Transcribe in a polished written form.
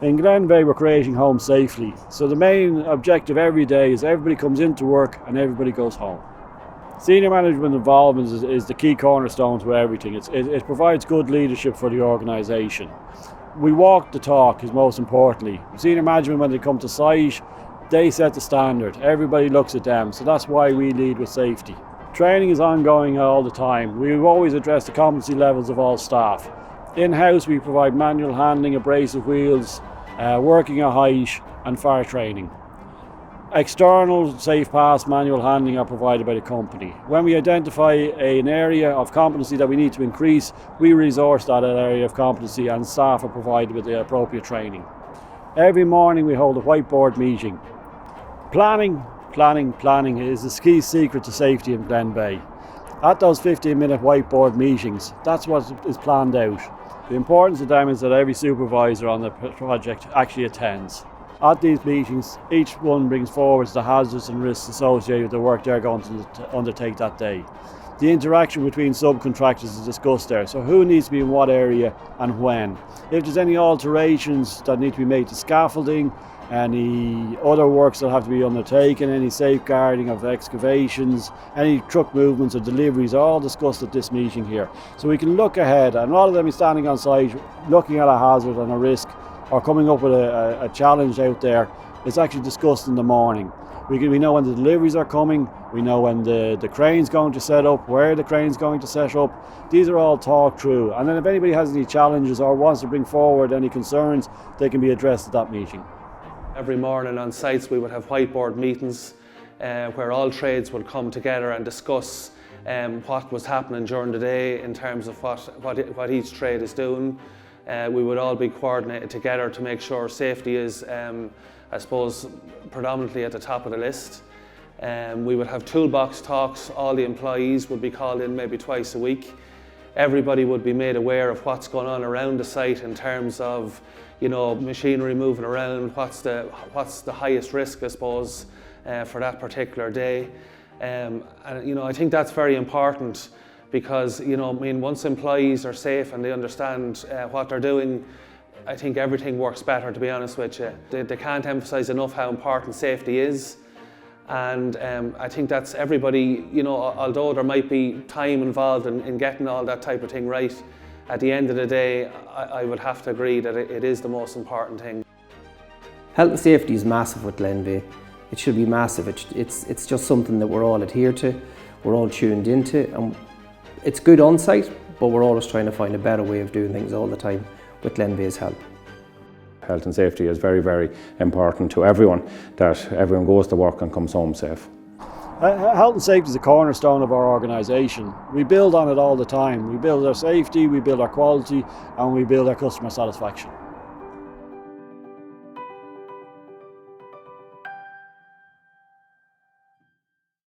In Glenveagh we're creating home safely, so the main objective every day is everybody comes into work and everybody goes home. Senior management involvement is the key cornerstone to everything. It provides good leadership for the organisation. We walk the talk is most importantly. Senior management, when they come to site, they set the standard. Everybody looks at them, so that's why we lead with safety. Training is ongoing all the time. We always address the competency levels of all staff. In-house we provide manual handling, abrasive wheels, working at height and fire training. External safe pass manual handling are provided by the company. When we identify an area of competency that we need to increase, we resource that area of competency and staff are provided with the appropriate training. Every morning we hold a whiteboard meeting. Planning is the key secret to safety in Glenveagh. At those 15-minute whiteboard meetings, that's what is planned out. The importance of them is that every supervisor on the project actually attends. At these meetings, each one brings forward the hazards and risks associated with the work they're going to undertake that day. The interaction between subcontractors is discussed there, so who needs to be in what area and when. If there's any alterations that need to be made to scaffolding, any other works that have to be undertaken, any safeguarding of excavations, any truck movements or deliveries are all discussed at this meeting here. So we can look ahead, and rather than be standing on site looking at a hazard and a risk or coming up with a challenge out there, it's actually discussed in the morning. We know when the deliveries are coming, we know when the crane's going to set up, where the crane's going to set up. These are all talked through, and then if anybody has any challenges or wants to bring forward any concerns, they can be addressed at that meeting. Every morning on sites we would have whiteboard meetings where all trades would come together and discuss what was happening during the day in terms of what each trade is doing. We would all be coordinated together to make sure safety is, I suppose, predominantly at the top of the list. We would have toolbox talks. All the employees would be called in maybe twice a week. Everybody would be made aware of what's going on around the site in terms of, machinery moving around, what's the highest risk, I suppose, for that particular day. And I think that's very important because, once employees are safe and they understand what they're doing, I think everything works better, to be honest with you. They can't emphasise enough how important safety is. And I think that's everybody, although there might be time involved in getting all that type of thing right, at the end of the day, I would have to agree that it is the most important thing. Health and safety is massive with Glenveagh. It should be massive. It's just something that we're all adhere to, we're all tuned into, and it's good on site, but we're always trying to find a better way of doing things all the time with Glenveagh's help. Health and safety is very, very important to everyone, that everyone goes to work and comes home safe. Health and safety is a cornerstone of our organisation. We build on it all the time. We build our safety, we build our quality, and we build our customer satisfaction.